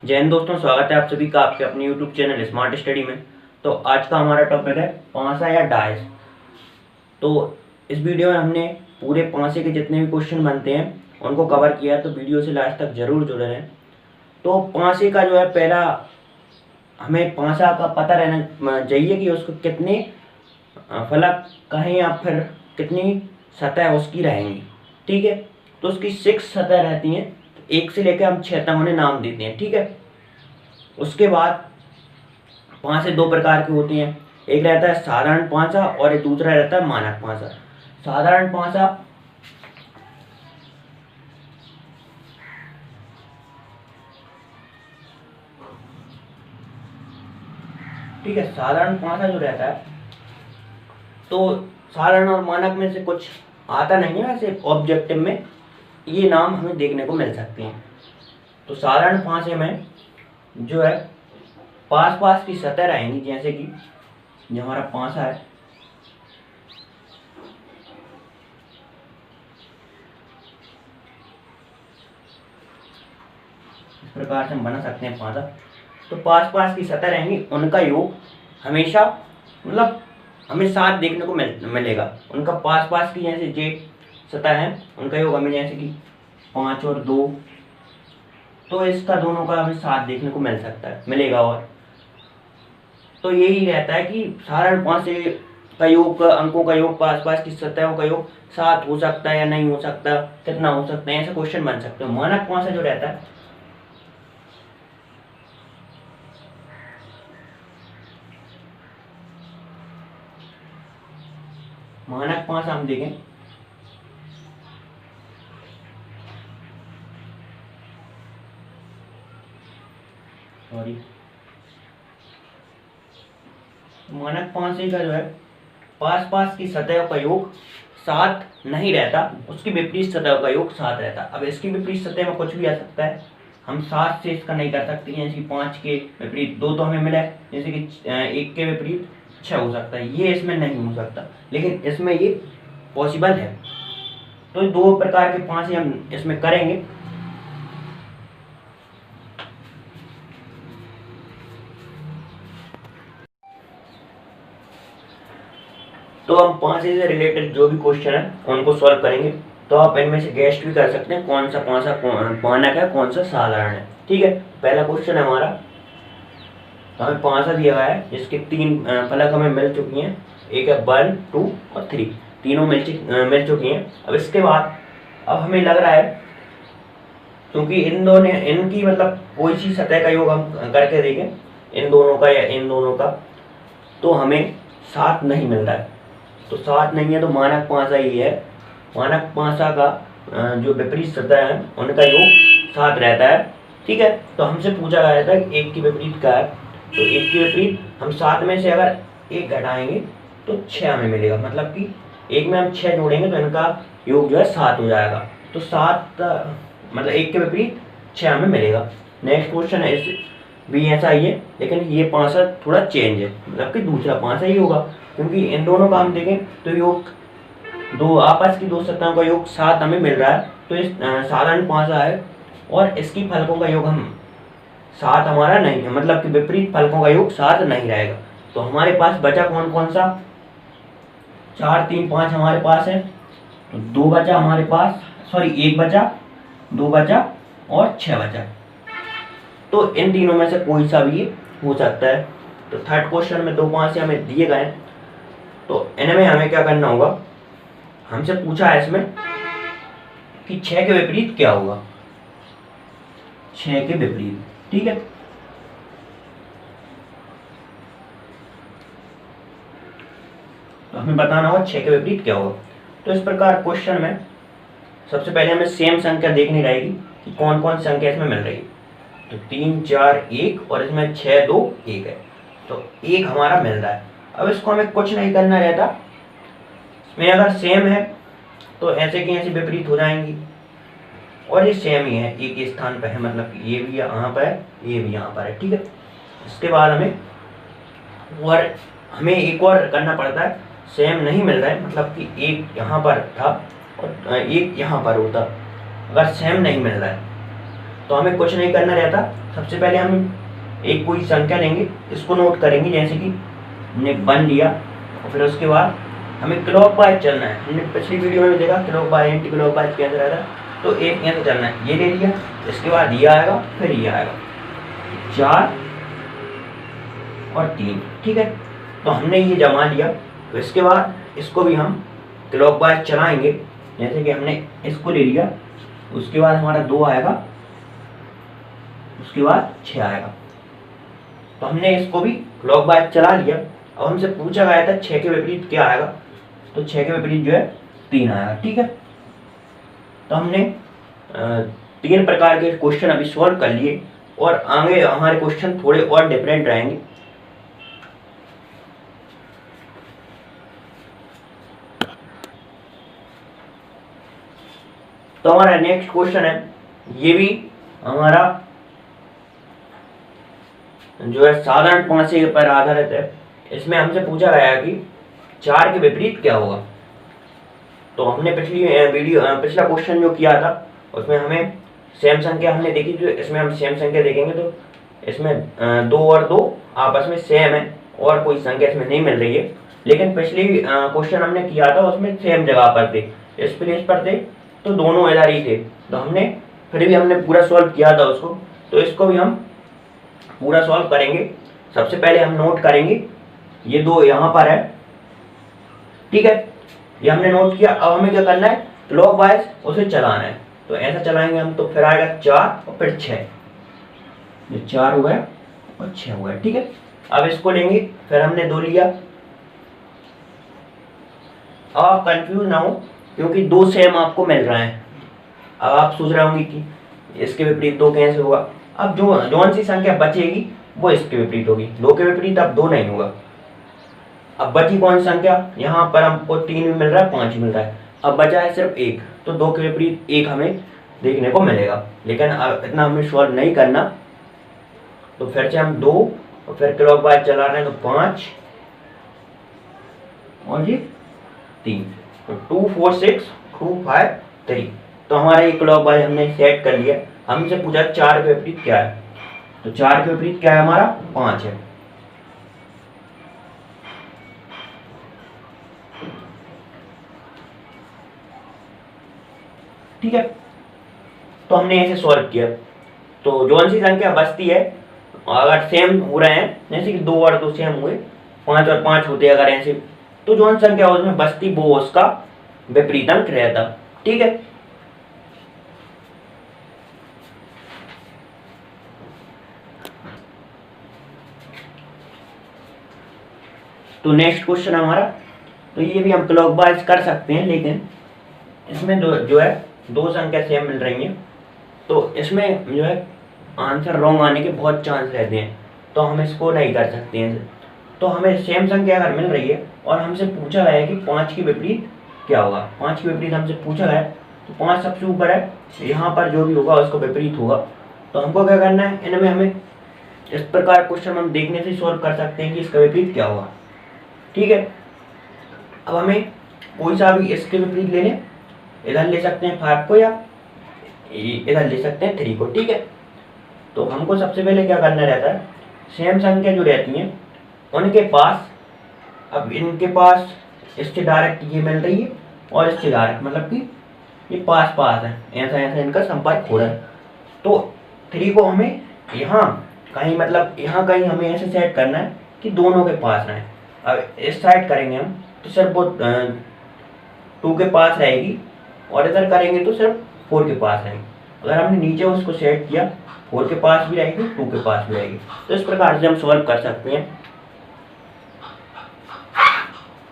जय हिंद दोस्तों, स्वागत है आप सभी का आपके अपने YouTube चैनल स्मार्ट स्टडी में। तो आज का हमारा टॉपिक है पांसा या डायस। तो इस वीडियो में हमने पूरे पांसे के जितने भी क्वेश्चन बनते हैं उनको कवर किया है, तो वीडियो से लास्ट तक जरूर जुड़े रहें। तो पांसे का जो है पहला हमें पांसा का पता रहना चाहिए कि उसको कितने फलक कहें या फिर कितनी सतह उसकी रहेंगी। ठीक है, तो उसकी 6 सतह रहती हैं, एक से लेकर हम 6 तक उन्हें नाम देते हैं। ठीक है, उसके बाद पांसे दो प्रकार के होते हैं, एक रहता है साधारण पांसा और एक दूसरा रहता है मानक पांसा। साधारण पांसा ठीक है, साधारण पांसा जो रहता है, तो साधारण और मानक में से कुछ आता नहीं है, वैसे ऑब्जेक्टिव में ये नाम हमें देखने को मिल सकते हैं। तो साधारण पांसे में जो है पास पास की सतह रहेंगी, जैसे कि जो हमारा पांसा है इस प्रकार से हम बना सकते हैं पांसा। तो पास पास की सतह रहेंगी, उनका योग हमेशा मतलब हमें 7 देखने को मिलेगा। उनका पास पास की जैसे जे सतह है उनका योग हमें जैसे कि 5 और 2, तो इसका दोनों का हमें 7 देखने को मिलेगा। और तो यही रहता है कि साधारण पांसे का योग अंकों का योग पास पास की सतहों का योग 7 हो सकता है या नहीं हो सकता, कितना हो सकता है, ऐसा क्वेश्चन बन सकते हो। मानक पांसा जो रहता है मानक पांसा हम देखें मानक पांसे का जो है पास पास की सतहों का योग 7 नहीं रहता, उसकी विपरीत सतह का योग 7 रहता। अब इसकी विपरीत सतह में कुछ भी आ सकता है, हम 7 से इसका नहीं कर सकते। जैसे कि 5 के विपरीत 2 तो हमें मिला है, जैसे कि 1 के विपरीत 6 हो सकता है, ये इसमें नहीं हो सकता, लेकिन इसमें ये पॉसिबल है। तो 2 प्रकार के पांसे हम इसमें करेंगे। तो हम पांसे से रिलेटेड जो भी क्वेश्चन है उनको सॉल्व करेंगे। तो आप इनमें से गेस्ट भी कर सकते हैं कौन सा पांसा मानक है, कौन सा साधारण है। ठीक है, पहला क्वेश्चन है हमारा, तो हमें पांसा दिया गया है जिसके 3 फलक हमें मिल चुकी हैं, एक है 1, 2 और 3, तीनों मिल चुकी हैं। अब इसके बाद अब हमें लग रहा है क्योंकि इनकी मतलब कोई सी सतह का योग हम करके देखें, इन दोनों का या इन दोनों का, तो हमें 7 नहीं मिल रहा है। तो 7 नहीं है, तो मानक पांसा ही है। मानक पांसा का जो विपरीत सतह है उनका योग 7 रहता है। ठीक है, तो हमसे पूछा गया था कि 1 की विपरीत का है, तो 1 की विपरीत हम 7 में से अगर 1 घटाएंगे तो 6 हमें मिलेगा, मतलब कि 1 में हम 6 जोड़ेंगे तो इनका योग जो है 7 हो जाएगा। तो 7 मतलब 1 के विपरीत 6 हमें मिलेगा। नेक्स्ट क्वेश्चन है, इस भी ऐसा ही है, लेकिन ये पांसा थोड़ा चेंज है, मतलब कि दूसरा पांसा ही होगा, क्योंकि इन दोनों का हम देखें तो योग दो आपस की 2 सतहों का योग 7 हमें मिल रहा है। तो इस साधारण पांसा है और इसकी फलकों का योग हम 7 हमारा नहीं है, मतलब कि विपरीत फलकों का योग 7 नहीं रहेगा। तो हमारे पास बचा कौन कौन सा, 4, 3, 5 हमारे पास है, तो 2 बचा हमारे पास, सॉरी 1 बचा, 2 बचा और 6 बचा। तो इन तीनों में से कोई सा भी हो सकता है। तो थर्ड क्वेश्चन में 2 पांसे हमें दिए गए, तो इनमें हमें क्या करना होगा, हमसे पूछा है इसमें कि 6 के विपरीत क्या होगा, 6 के विपरीत। ठीक है, तो हमें बताना होगा 6 के विपरीत क्या होगा। तो इस प्रकार क्वेश्चन में सबसे पहले हमें सेम संख्या देखनी रहेगी कि कौन कौन संख्या इसमें मिल रही है। तो 3, 4, 1 और इसमें 6, 2, 1 है, तो 1 हमारा मिल रहा है। अब इसको हमें कुछ नहीं करना रहता, इसमें अगर सेम है तो ऐसे की ऐसे विपरीत हो जाएंगी, और ये सेम ही है, एक ही स्थान पर है, मतलब ये भी यहाँ पर है, ये भी यहाँ पर है। ठीक है, इसके बाद हमें एक और करना पड़ता है, सेम नहीं मिल रहा है, मतलब कि एक यहाँ पर था और एक यहाँ पर होता, अगर सेम नहीं मिल रहा है तो हमें कुछ नहीं करना रहता। सबसे पहले हम एक कोई संख्या लेंगे, इसको नोट करेंगे, जैसे कि हमने 1 लिया और फिर उसके बाद हमें क्लॉकवाइज चलना है। हमने पिछली वीडियो में भी देखा क्लॉकवाइज एंटी क्लॉकवाइज कैसे रहता है। तो एक यहाँ से चलना है, ये ले लिया, इसके बाद ये आएगा, फिर ये आएगा, 4 और 3, ठीक है। तो हमने ये जमा लिया। तो इसके बाद इसको भी हम क्लॉकवाइज चलाएंगे, जैसे कि हमने इसको ले लिया, उसके बाद हमारा 2 आएगा, उसके बाद 6 आएगा। तो हमने इसको भी क्लॉकवाइज चला लिया। अब हमसे पूछा गया था 6 के विपरीत क्या आएगा, तो 6 के विपरीत जो है 3 आएगा, ठीक है। तो हमने 3 प्रकार के क्वेश्चन अभी सॉल्व कर लिए और आगे हमारे क्वेश्चन थोड़े और डिफरेंट रहेंगे। तो हमारा नेक्स्ट क्वेश्चन है, ये भी हमारा जो है साधारण 5 पर आधारित है। इसमें हमसे पूछा गया है कि 4 के विपरीत क्या होगा। तो हमने पिछला क्वेश्चन जो किया था उसमें हमें सेम संख्या हमने देखी थी, इसमें हम सेम संख्या देखेंगे। तो इसमें 2 और 2 आपस में सेम है और कोई संख्या इसमें नहीं मिल रही है। लेकिन पिछली क्वेश्चन हमने किया था उसमें सेम जगह पर थे, इस प्लेस पर थे, तो दोनों इधर ही थे। तो हमने फिर भी हमने पूरा सॉल्व किया था उसको। तो इसको भी हम पूरा सॉल्व करेंगे। सबसे पहले हम नोट करेंगे, ये 2 यहाँ पर है, ठीक है, ये हमने नोट किया। अब हमें क्या करना है, क्लॉकवाइज उसे चलाना है। तो ऐसा चलाएंगे हम, तो फिर आएगा 4 और फिर 6, ये 4 हुआ है और 6 हुआ है, ठीक है। अब इसको लेंगे, फिर हमने 2 लिया। अब आप कंफ्यूज ना हो क्योंकि 2 सेम आपको मिल रहे हैं। अब आप सोच रहे होंगे कि इसके विपरीत 2 कैसे होगा। अब जो सी संख्या बचेगी वो इसके विपरीत होगी, 2 के विपरीत अब 2 नहीं होगा। अब बची कौन सी संख्या, यहाँ पर हमको 3 भी मिल रहा है, 5 भी मिल रहा है, अब बचा है सिर्फ 1। तो 2 के विपरीत 1 हमें देखने को मिलेगा। लेकिन अब इतना हमें सॉल्व नहीं करना। तो फिर से हम 2 और फिर क्लॉकवाइज चला रहे हैं, तो 5 और ये 3, तो 2 4 6 2 5 3। तो हमारा ये क्लॉकवाइज हमने सेट कर लिया। हमसे पूछा 4 के विपरीत क्या है, तो 4 के विपरीत क्या है हमारा, 5 है। ठीक है, तो हमने ऐसे सॉल्व किया। तो जो सी संख्या बचती है, अगर सेम हो रहे हैं, जैसे कि 2 और 2 सेम हुए, 5 और 5 होते अगर ऐसे, तो जो संख्या उसमें बचती वो उसका विपरीत अंक रहता, ठीक है। तो नेक्स्ट क्वेश्चन हमारा, तो ये भी हम क्लॉकवाइज कर सकते हैं, लेकिन इसमें जो है 2 संख्या सेम मिल रही हैं, तो इसमें जो है आंसर रॉन्ग आने के बहुत चांस रहते हैं। तो हम इसको नहीं कर सकते हैं। तो हमें सेम संख्या अगर मिल रही है और हमसे पूछा गया है कि 5 के विपरीत क्या होगा, 5 के विपरीत हमसे पूछा गया है, तो 5 सबसे ऊपर है, यहाँ पर जो भी होगा उसको विपरीत होगा। तो हमको क्या करना है, इनमें हमें इस प्रकार क्वेश्चन हम देखने से सॉल्व कर सकते हैं कि इसका विपरीत क्या होगा, ठीक है। अब हमें कोई सा भी इसके विपरीत ले लें, इधर ले सकते हैं 5 को या इधर ले सकते हैं 3 को, ठीक है। तो हमको सबसे पहले क्या करना रहता है, सेम संख्या जो रहती हैं उनके पास, अब इनके पास इससे डायरेक्ट ये मिल रही है और इससे डायरेक्ट, मतलब कि ये पास पास है, ऐसा ऐसा इनका संपर्क हो रहा है। तो 3 को हमें यहाँ कहीं, मतलब यहाँ कहीं हमें ऐसे सेट करना है कि दोनों के पास रहे। अब इस साइड करेंगे हम तो सिर्फ वो 2 के पास रहेगी, और इधर करेंगे तो सिर्फ 4 के पास रहेगी। अगर हमने नीचे उसको सेट किया, 4 के पास भी रहेगी, 2 के पास भी रहेगी। तो इस प्रकार से हम सॉल्व कर सकते हैं।